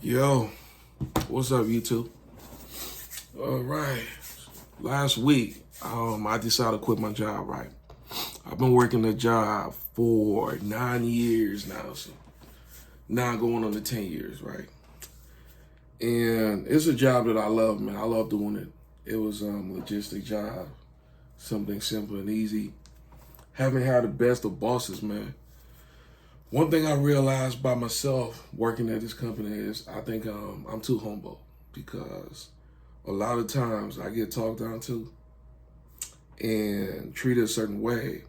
Yo, what's up, YouTube? All right. Last week, I decided to quit my job, right? I've been working a job for 9 years now, so now going on to 10 years, right? And it's a job that I love, man. I love doing it. It was a logistic job, something simple and easy. Haven't had the best of bosses, man. One thing I realized by myself working at this company is I think I'm too humble because a lot of times I get talked down to and treated a certain way.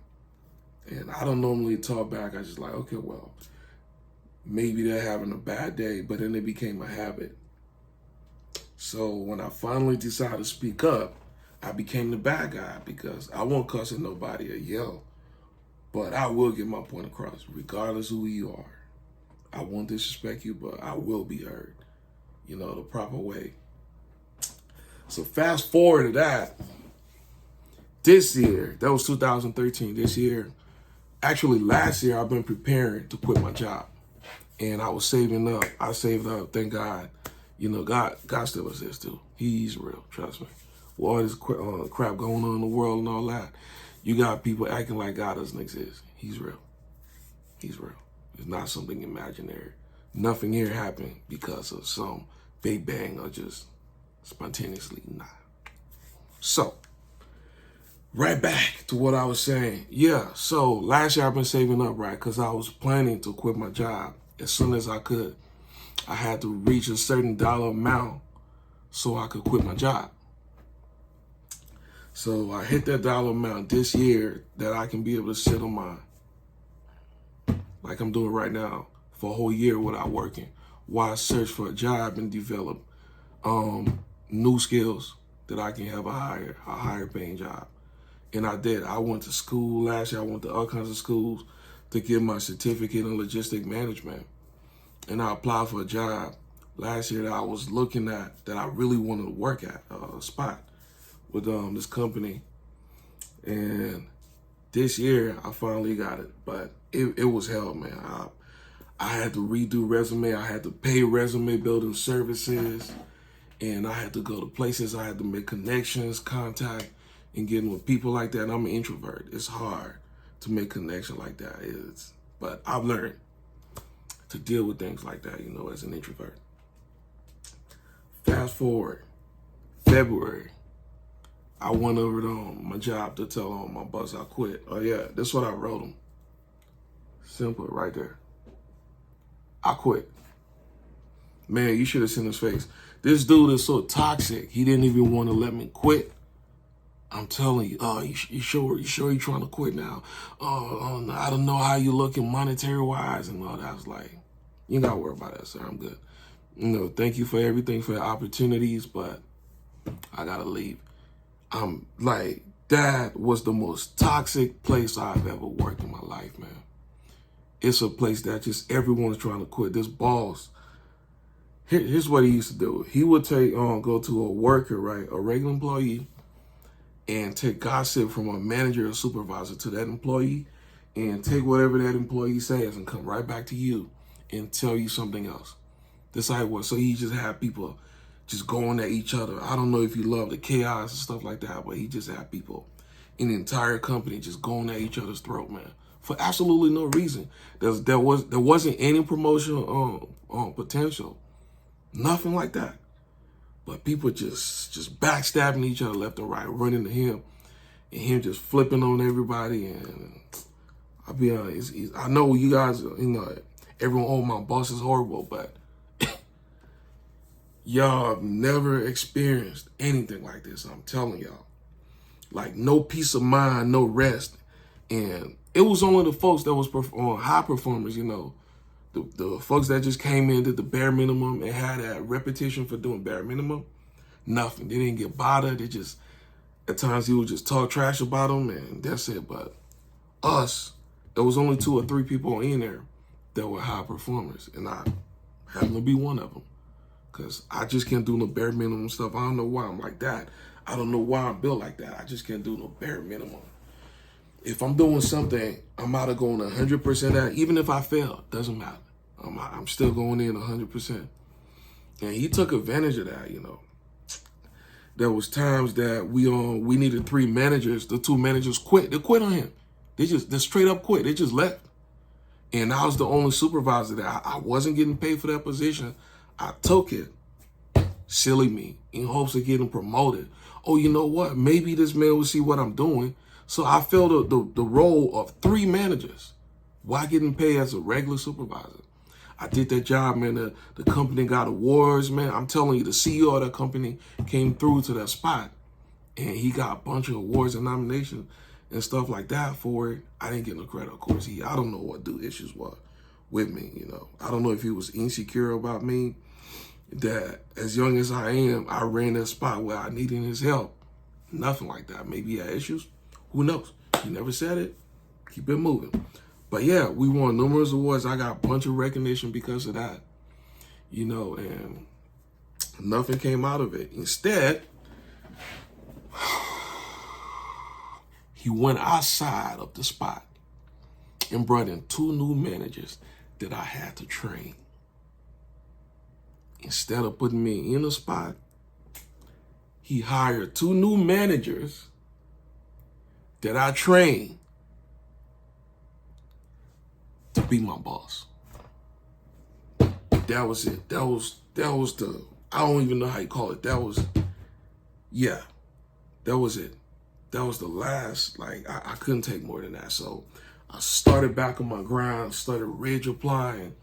And I don't normally talk back. I just like, okay, well, maybe they're having a bad day, but then it became a habit. So when I finally decided to speak up, I became the bad guy because I won't cuss at nobody or yell. But I will get my point across, regardless of who you are. I won't disrespect you, but I will be heard, the proper way. So fast forward to that. This year, that was 2013. This year, actually last year, I've been preparing to quit my job. And I was saving up. I saved up, thank God. God still exists too. He's real, trust me. With all this crap going on in the world and all that, you got people acting like God doesn't exist. He's real. He's real. It's not something imaginary. Nothing here happened because of some big bang or just spontaneously not. So, right back to what I was saying. Yeah, so last year I've been saving up, right? Because I was planning to quit my job as soon as I could. I had to reach a certain dollar amount so I could quit my job. So I hit that dollar amount this year that I can be able to sit on like I'm doing right now, for a whole year without working, while I search for a job and develop new skills that I can have a higher paying job. And I did. I went to school last year. I went to all kinds of schools to get my certificate in logistic management. And I applied for a job last year that I was looking at that I really wanted to work at, a spot with this company. And this year I finally got it, but it was hell, man. I had to redo resume. I had to pay resume building services, and I had to go to places. I had to make connections, contact, and getting with people like that. And I'm an introvert. It's hard to make connection like that. But I've learned to deal with things like that, as an introvert. Fast forward, February. I went over to my job to tell my boss I quit. Oh yeah, that's what I wrote him. Simple, right there. I quit. Man, you should have seen his face. This dude is so toxic. He didn't even want to let me quit. I'm telling you, you sure you're trying to quit now? I don't know how you looking monetary wise and all that. I was like, you ain't gotta worry about that, sir. I'm good. Thank you for everything, for the opportunities, but I gotta leave. Like, that was the most toxic place I've ever worked in my life, man. It's a place that just everyone's trying to quit. This boss, here's what he used to do. He would go to a worker, right, a regular employee, and take gossip from a manager or supervisor to that employee, and take whatever that employee says and come right back to you and tell you something else. That's how it was. So he just had people just going at each other. I don't know if you love the chaos and stuff like that, but he just had people in the entire company just going at each other's throat, man, for absolutely no reason. There wasn't any promotional potential, nothing like that. But people just backstabbing each other left and right, running to him, and him just flipping on everybody. And I'll be honest, I know you guys, everyone, oh, my boss is horrible, but y'all have never experienced anything like this. I'm telling y'all. Like, no peace of mind, no rest. And it was only the folks that was high performers, the folks that just came in, did the bare minimum, and had that repetition for doing bare minimum. Nothing. They didn't get bothered. They just, at times, he would just talk trash about them, and that's it. But us, there was only 2 or 3 people in there that were high performers, and I happened to be one of them. Because I just can't do no bare minimum stuff. I don't know why I'm like that. I don't know why I'm built like that. I just can't do no bare minimum. If I'm doing something, I'm out of going 100% at it. Even if I fail, doesn't matter. I'm still going in 100%. And he took advantage of that, you know. There was times that we needed 3 managers. The 2 managers quit. They quit on him. They straight up quit. They just left. And I was the only supervisor that I wasn't getting paid for that position. I took it, silly me, in hopes of getting promoted. Oh, you know what? Maybe this man will see what I'm doing. So I filled the role of 3 managers while getting paid as a regular supervisor. I did that job, man. The company got awards, man. I'm telling you, the CEO of that company came through to that spot, and he got a bunch of awards and nominations and stuff like that for it. I didn't get no credit, of course. I don't know what the issues were with me, you know. I don't know if he was insecure about me, that as young as I am, I ran that spot where I needed his help. Nothing like that. Maybe he had issues. Who knows? He never said it. Keep it moving. But yeah, we won numerous awards. I got a bunch of recognition because of that, you know, and nothing came out of it. Instead, he went outside of the spot and brought in 2 new managers that I had to train. Instead of putting me in a spot, he hired 2 new managers that I trained to be my boss. That was it. That was the, I don't even know how you call it. That was it. That was the last, like, I couldn't take more than that. So I started back on my grind, started ridge applying,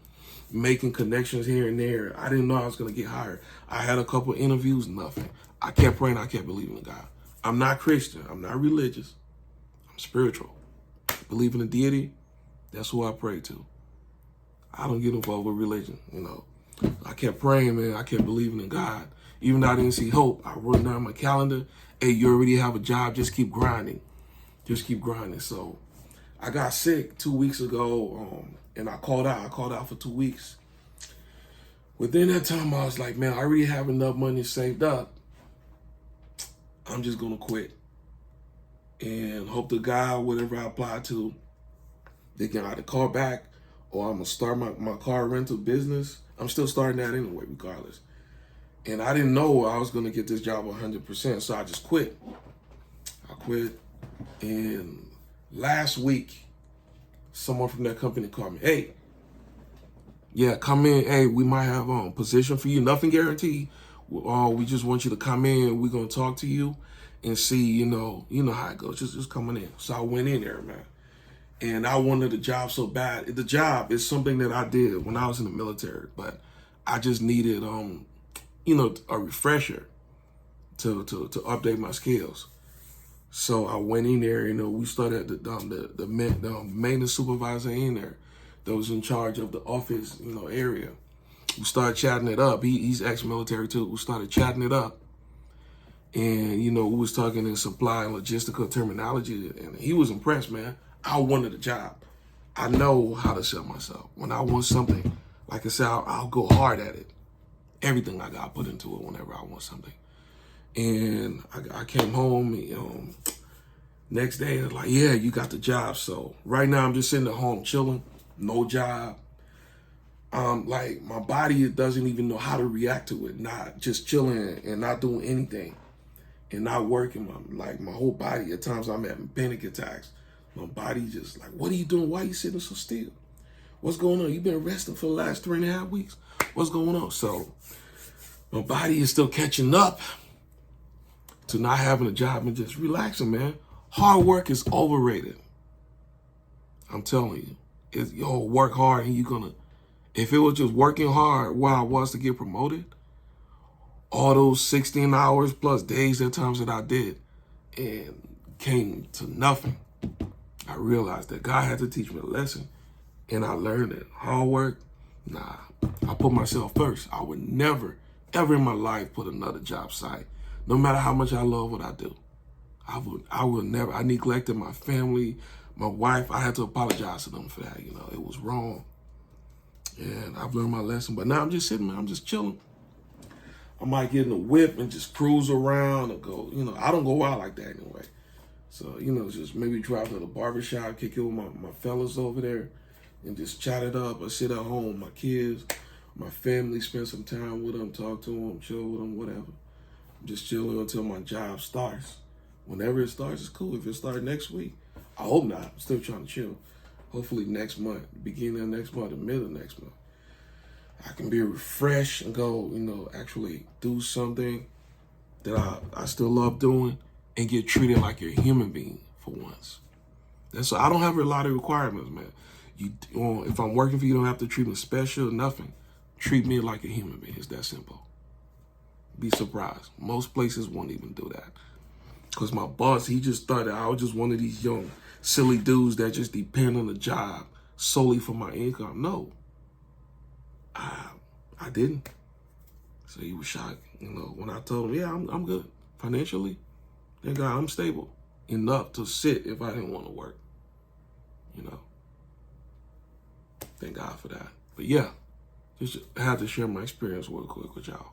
making connections here and there. I didn't know I was going to get hired. I had a couple interviews, nothing. I kept praying, I kept believing in God. I'm not Christian. I'm not religious. I'm spiritual. I believe in a deity. That's who I pray to. I don't get involved with religion, you know. I kept praying, man. I kept believing in God. Even though I didn't see hope, I wrote down my calendar. Hey, you already have a job. Just keep grinding. Just keep grinding. So I got sick 2 weeks ago, and I called out. I called out for 2 weeks. Within that time, I was like, man, I already have enough money saved up. I'm just going to quit and hope to God, whatever I apply to, they can either call back, or I'm going to start my car rental business. I'm still starting that anyway, regardless. And I didn't know I was going to get this job 100%, so I just quit. I quit. And last week, someone from that company called me. Hey, yeah, come in. Hey, we might have a position for you. Nothing guaranteed. We just want you to come in. We're going to talk to you and see, you know how it goes. Just coming in. So I went in there, man. And I wanted the job so bad. The job is something that I did when I was in the military, but I just needed, a refresher to update my skills. So I went in there. We started the maintenance supervisor in there that was in charge of the office, area. We started chatting it up. He's ex-military too. We started chatting it up. And, we was talking in supply and logistical terminology, and he was impressed, man. I wanted a job. I know how to sell myself. When I want something, like I said, I'll go hard at it. Everything I got put into it whenever I want something. And I came home, next day, and like, yeah, you got the job. So right now I'm just sitting at home chilling, no job. Like my body doesn't even know how to react to it, not just chilling and not doing anything and not working. My whole body, at times I'm having panic attacks. My body just like, what are you doing? Why are you sitting so still? What's going on? You've been resting for the last 3.5 weeks. What's going on? So my body is still catching up to not having a job and just relaxing, man. Hard work is overrated. I'm telling you. Work hard and if it was just working hard while I was to get promoted, all those 16 hours plus days at times that I did and came to nothing. I realized that God had to teach me a lesson, and I learned that hard work, nah, I put myself first. I would never, ever in my life put another job site, no matter how much I love what I do. I would never. I neglected my family, my wife. I had to apologize to them for that. It was wrong. And I've learned my lesson. But now I'm just sitting there. I'm just chilling. I might get in a whip and just cruise around and go, I don't go out like that anyway. So, just maybe drive to the barbershop, kick it with my fellas over there and just chat it up, or sit at home with my kids, My family, spend some time with them, talk to them, chill with them, whatever. I'm just chilling until my job starts. Whenever it starts, it's cool. If it starts next week, I hope not. I'm still trying to chill. Hopefully next month, beginning of next month, the middle of next month, I can be refreshed and go, actually do something that I still love doing and get treated like you're a human being for once. That's I don't have a lot of requirements, man. If I'm working for you, don't have to treat me special, nothing. Treat me like a human being. It's that simple. Be surprised. Most places won't even do that. Because my boss, he just thought that I was just one of these young, silly dudes that just depend on the job solely for my income. No, I didn't. So he was shocked, when I told him, yeah, I'm good. Financially, thank God I'm stable enough to sit if I didn't want to work. Thank God for that. But yeah, just had to share my experience real quick with y'all.